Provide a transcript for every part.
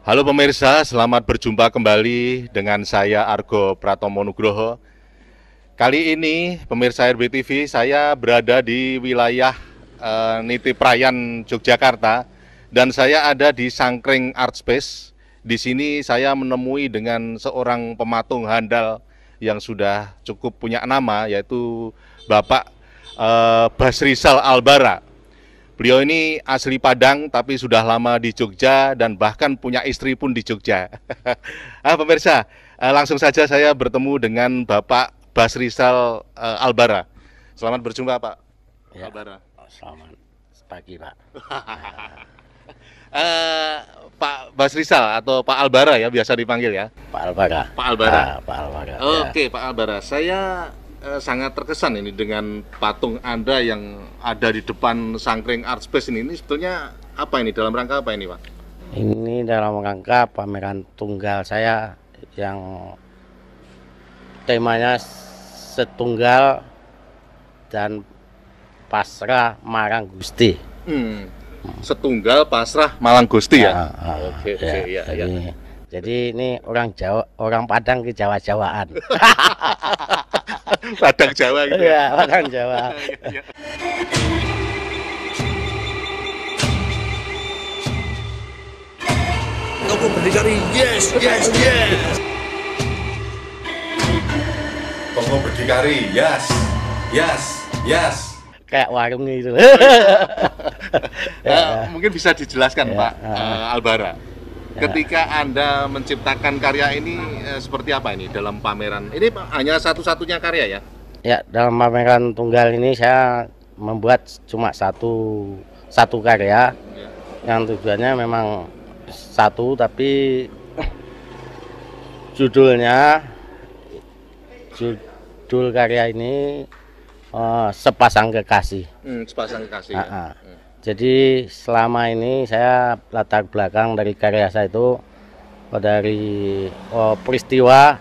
Halo pemirsa, selamat berjumpa kembali dengan saya Argo Pratomo Nugroho. Kali ini pemirsa RBTV, saya berada di wilayah Niti Prayan, Yogyakarta, dan saya ada di Sangkring Art Space. Di sini saya menemui dengan seorang pematung handal yang sudah cukup punya nama, yaitu Bapak Basrizal Albara. Beliau ini asli Padang tapi sudah lama di Jogja dan bahkan punya istri pun di Jogja. Pemirsa, langsung saja saya bertemu dengan Bapak Basrizal Albara. Selamat berjumpa Pak Ya, Albara. selamat pagi Pak. Pak Basrizal atau Pak Albara ya biasa dipanggil ya. Pak Albara. Pak Albara. Pak Albara. Oke, Pak Albara. Saya sangat terkesan ini dengan patung Anda yang ada di depan Sangkring Art Space ini. Ini sebetulnya apa ini? Dalam rangka apa ini, Pak? Ini dalam rangka pameran tunggal saya yang temanya setunggal dan pasrah marang Gusti. Setunggal pasrah Malang Gusti ya. Oke, Ya, ya. jadi ini orang Jawa, orang Padang ke Jawa-Jawaan. Padang Jawa gitu. Iya, orang Jawa. Kamu berdikari, yes, yes, yes. Toko berdikari, yes, yes, yes. Kayak warung gitu. Mungkin bisa dijelaskan, Ya, Pak Albara. Ya. Ketika Anda menciptakan karya ini seperti apa ini dalam pameran? Ini hanya satu-satunya karya ya? Ya, dalam pameran tunggal ini saya membuat cuma satu karya Ya. yang tujuannya memang satu, tapi judul karya ini Sepasang Kekasih. Sepasang kekasih. Ya. Jadi selama ini saya latar belakang dari karya saya itu dari peristiwa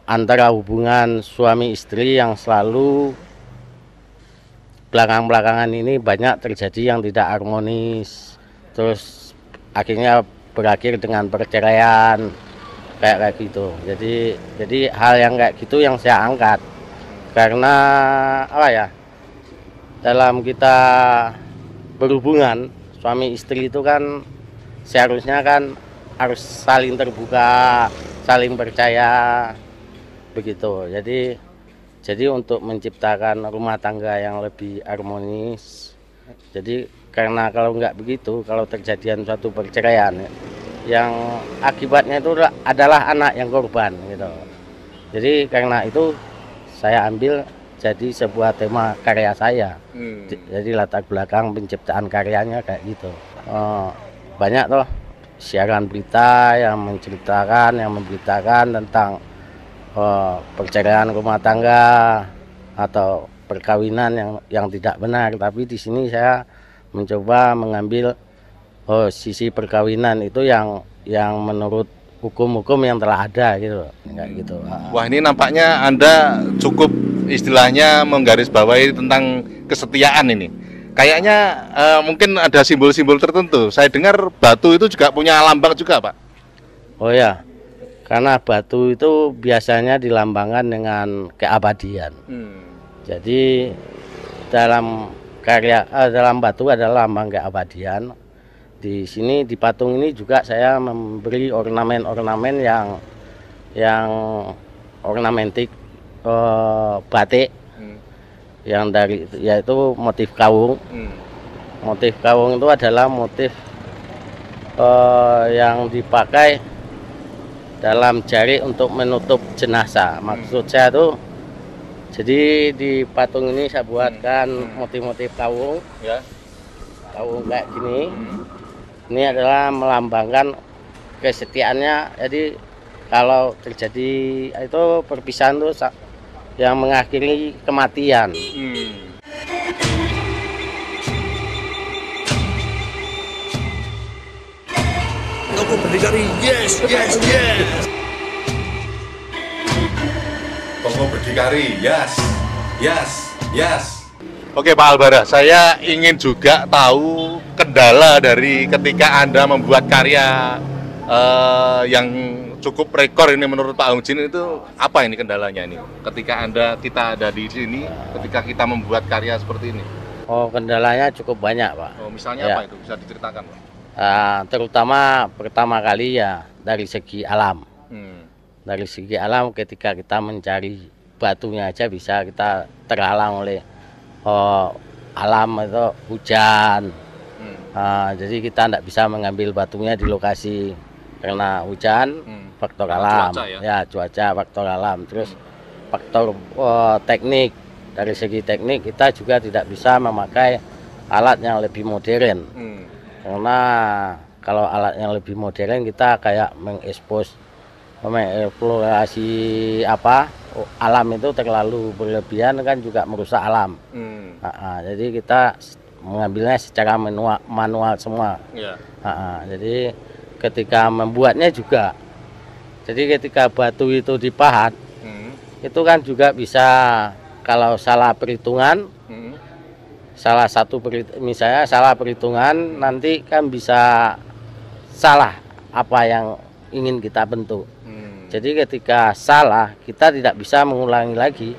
antara hubungan suami istri yang selalu belakangan ini banyak terjadi yang tidak harmonis, terus akhirnya berakhir dengan perceraian kayak gitu. Jadi hal yang kayak gitu yang saya angkat karena apa ya, dalam kita berhubungan suami istri itu kan seharusnya kan harus saling terbuka, saling percaya begitu. Jadi untuk menciptakan rumah tangga yang lebih harmonis, jadi karena kalau nggak begitu, kalau terjadian suatu perceraian yang akibatnya itu adalah anak yang korban gitu. Jadi karena itu saya ambil jadi sebuah tema karya saya. Jadi latar belakang penciptaan karyanya kayak gitu. Banyak toh siaran berita yang memberitakan tentang perceraian rumah tangga atau perkawinan yang tidak benar. Tapi di sini saya mencoba mengambil sisi perkawinan itu yang menurut hukum-hukum yang telah ada gitu, kayak gitu. Wah, ini nampaknya Anda cukup istilahnya menggarisbawahi tentang kesetiaan ini. Kayaknya mungkin ada simbol-simbol tertentu. Saya dengar batu itu juga punya lambang juga, Pak. Oh ya, karena batu itu biasanya dilambangkan dengan keabadian. Jadi dalam dalam batu adalah lambang keabadian. Di sini di patung ini juga saya memberi ornamen-ornamen yang ornamentik batik yang yaitu motif kawung. Motif kawung itu adalah motif yang dipakai dalam jari untuk menutup jenazah. Maksud saya tuh, jadi di patung ini saya buatkan motif-motif kawung, Ya. kawung kayak gini. Ini adalah melambangkan kesetiaannya. Jadi kalau terjadi itu perpisahan tuh yang mengakhiri kematian. Kamu berdikari, yes, yes, yes. Toko berdikari, yes, yes, yes. Oke Pak Albara, saya ingin juga tahu kendala dari ketika Anda membuat karya yang cukup rekor ini menurut Pak Hong Jin itu apa ini kendalanya ini? Ketika kita ada di sini, ketika kita membuat karya seperti ini. Oh, kendalanya cukup banyak, Pak. Oh, misalnya Ya. apa itu? Bisa diceritakan, Pak? Terutama pertama kali ya dari segi alam. Hmm. Dari segi alam ketika kita mencari batunya aja bisa kita terhalang oleh alam itu hujan. Jadi kita tidak bisa mengambil batunya di lokasi karena hujan, faktor alam. Cuaca ya? Ya, cuaca, faktor alam. Terus faktor teknik. Dari segi teknik kita juga tidak bisa memakai alat yang lebih modern. Karena kalau alat yang lebih modern kita kayak mengeksplorasi alam itu terlalu berlebihan kan juga merusak alam. Jadi kita mengambilnya secara manual semua. Yeah. Jadi ketika membuatnya juga, jadi ketika batu itu dipahat itu kan juga bisa, kalau salah perhitungan, misalnya salah perhitungan nanti kan bisa salah apa yang ingin kita bentuk. Jadi ketika salah kita tidak bisa mengulangi lagi,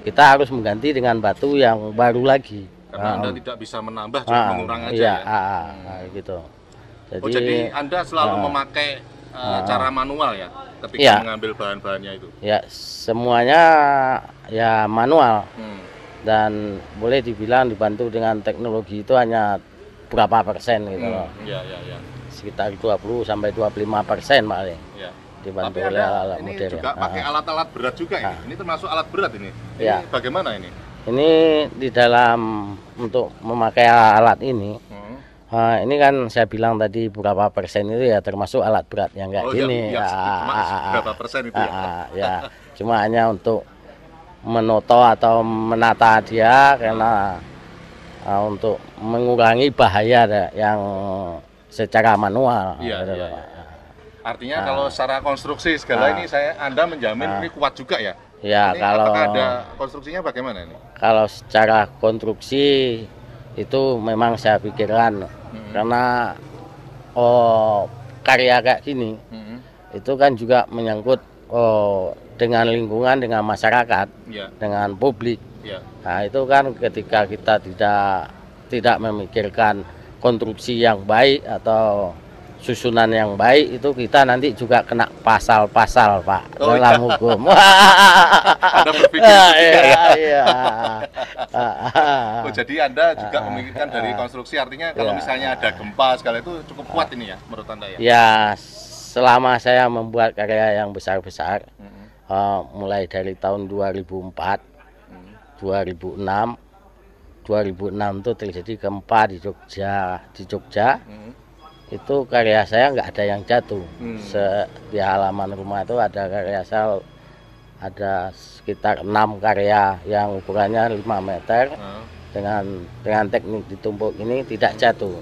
kita harus mengganti dengan batu yang baru lagi. Karena Anda tidak bisa menambah, cuma mengurang aja iya, ya. Gitu. Jadi Anda selalu memakai cara manual ya ketika iya. mengambil bahan-bahannya itu. Ya, semuanya ya manual. Dan boleh dibilang dibantu dengan teknologi itu hanya berapa persen gitu loh. Iya. Sekitar 20 sampai 25% paling. Iya. Dibantu Tapi oleh Anda alat ini modern. juga pakai alat-alat berat juga ini. Ini termasuk alat berat ini. Iya. Ini bagaimana ini? Ini di dalam untuk memakai alat ini, ini kan saya bilang tadi berapa persen itu ya termasuk alat berat yang kayak gini. Berapa persen itu ya? Ya, cuma hanya untuk menoto atau menata dia karena untuk mengurangi bahaya yang secara manual. Iya, gitu. iya. Artinya kalau secara konstruksi segala ini Anda menjamin ini kuat juga ya? Ya, ini kalau apakah ada konstruksinya bagaimana ini? Kalau secara konstruksi itu memang saya pikirkan karena karya kayak gini itu kan juga menyangkut dengan lingkungan, dengan masyarakat, dengan publik. Nah, itu kan ketika kita tidak memikirkan konstruksi yang baik atau susunan yang baik, itu kita nanti juga kena pasal-pasal, Pak, dalam hukum. Anda berpikir juga ya? Iya. Jadi Anda juga memikirkan dari konstruksi, artinya kalau misalnya ada gempa segala itu cukup kuat ini ya menurut Anda ya? Ya, selama saya membuat karya yang besar-besar, mulai dari tahun 2004, 2006 itu terjadi gempa di Jogja. Itu karya saya nggak ada yang jatuh. Di halaman rumah itu ada karya saya, ada sekitar 6 karya yang ukurannya 5 meter dengan teknik ditumpuk ini tidak jatuh.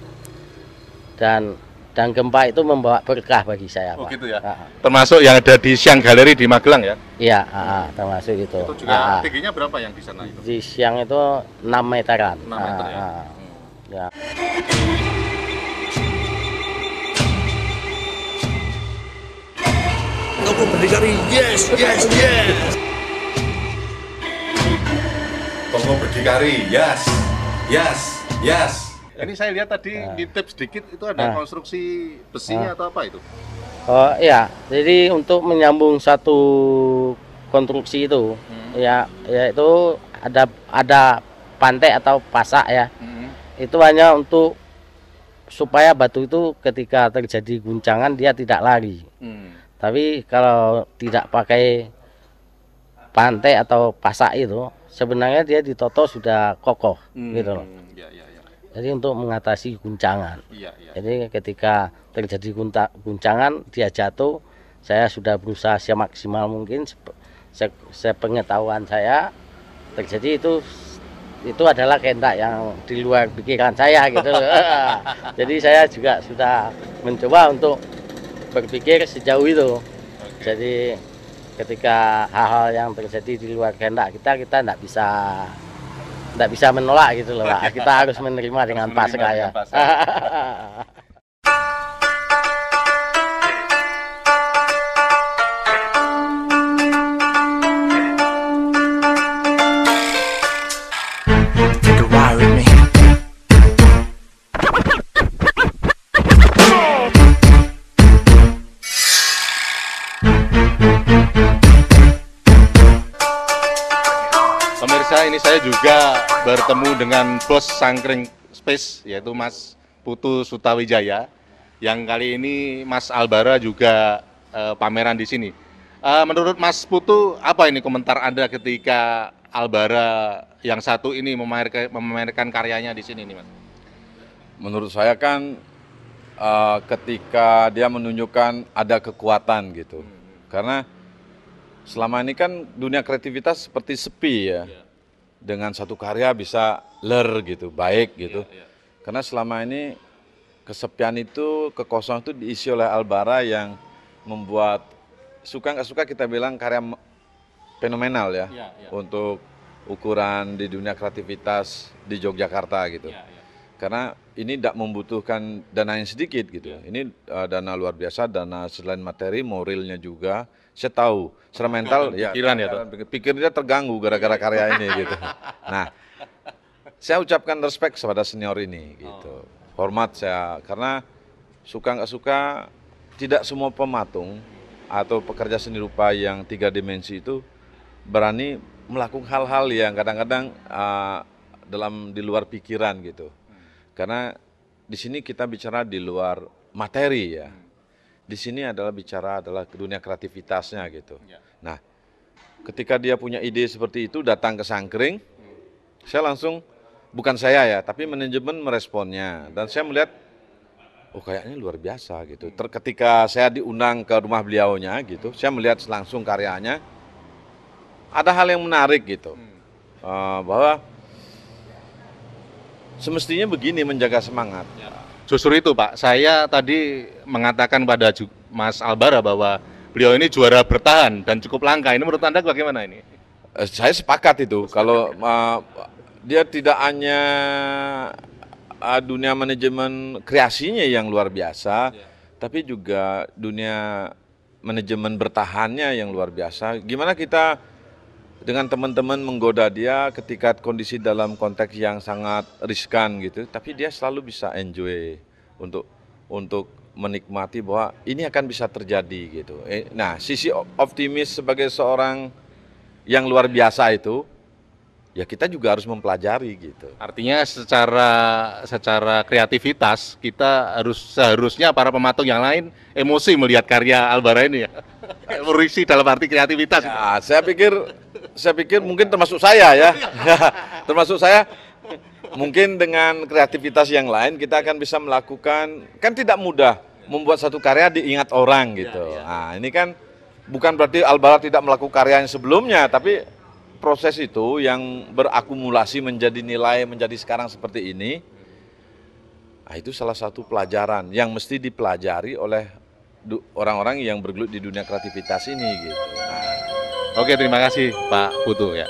Dan gempa itu membawa berkah bagi saya, Pak. Gitu ya. Termasuk yang ada di Siang Galeri di Magelang ya? Iya, termasuk itu. Itu juga tingginya berapa yang di sana itu? Di Siang itu 6 meteran. 6 meter ya. Ya. Toko Berdikari, yes. Toko Berdikari, yes. Ini saya lihat tadi ngintip sedikit itu ada konstruksi besinya atau apa itu? Oh iya, jadi untuk menyambung satu konstruksi itu, itu ada pantai atau pasak ya. Itu hanya untuk supaya batu itu ketika terjadi guncangan dia tidak lari. Tapi kalau tidak pakai pantai atau pasak itu, sebenarnya dia ditoto sudah kokoh gitu loh. Jadi untuk mengatasi guncangan. Jadi ketika terjadi guncangan dia jatuh, saya sudah berusaha semaksimal mungkin sepengetahuan saya terjadi itu adalah kendak yang di luar pikiran saya gitu. Jadi saya juga sudah mencoba untuk berpikir sejauh itu. Jadi ketika hal-hal yang terjadi di luar kehendak kita tidak bisa nggak bisa menolak gitu loh Pak. Kita harus menerima dengan pasrah ya. Take a ride with me. Pemirsa, ini saya juga bertemu dengan bos Sangkring Space, yaitu Mas Putu Sutawijaya, yang kali ini Mas Albara juga pameran di sini. Menurut Mas Putu, apa ini komentar Anda ketika Albara yang satu ini memamerkan karyanya di sini nih, Mas? Menurut saya kan ketika dia menunjukkan ada kekuatan gitu. Karena selama ini kan dunia kreativitas seperti sepi ya. Dengan satu karya bisa gitu, baik gitu. Karena selama ini kesepian itu, kekosongan itu diisi oleh Albara yang membuat suka nggak suka kita bilang karya fenomenal ya. Untuk ukuran di dunia kreativitas di Yogyakarta gitu. Karena ini tidak membutuhkan dana yang sedikit gitu. Ini dana luar biasa, dana selain materi, moralnya juga. Saya tahu, secara mental ya, pikirnya terganggu gara-gara karya ini gitu. Nah, saya ucapkan respect kepada senior ini gitu. Hormat saya, karena suka nggak suka, tidak semua pematung atau pekerja seni rupa yang 3 dimensi itu berani melakukan hal-hal yang kadang-kadang di luar pikiran gitu. Karena di sini kita bicara di luar materi ya. Di sini bicara dunia kreativitasnya gitu. Nah, ketika dia punya ide seperti itu datang ke Sangkring, saya langsung, bukan saya ya, tapi manajemen meresponnya. Dan saya melihat, oh kayaknya luar biasa gitu. Ketika saya diundang ke rumah beliaunya gitu, saya melihat langsung karyanya, ada hal yang menarik gitu. Bahwa semestinya begini menjaga semangat. Justru itu Pak, saya tadi mengatakan pada Mas Albara bahwa beliau ini juara bertahan dan cukup langka. Ini menurut Anda bagaimana ini? Saya sepakat itu. Kalau dia tidak hanya dunia manajemen kreasinya yang luar biasa, tapi juga dunia manajemen bertahannya yang luar biasa. Gimana kita dengan teman-teman menggoda dia ketika kondisi dalam konteks yang sangat riskan gitu, tapi dia selalu bisa enjoy untuk menikmati bahwa ini akan bisa terjadi gitu. Nah, sisi optimis sebagai seorang yang luar biasa itu, ya kita juga harus mempelajari gitu. Artinya secara kreativitas kita seharusnya para pematung yang lain emosi melihat karya Albara ini ya. Emosi dalam arti kreativitas. Ya, saya pikir mungkin termasuk saya ya. Termasuk saya, mungkin dengan kreativitas yang lain kita akan bisa melakukan, kan tidak mudah membuat satu karya diingat orang gitu. Nah, ini kan bukan berarti Albara tidak melakukan karya yang sebelumnya, tapi proses itu yang berakumulasi menjadi nilai, menjadi sekarang seperti ini, nah itu salah satu pelajaran yang mesti dipelajari oleh orang-orang yang bergelut di dunia kreativitas ini gitu. Oke, terima kasih Pak Putu ya.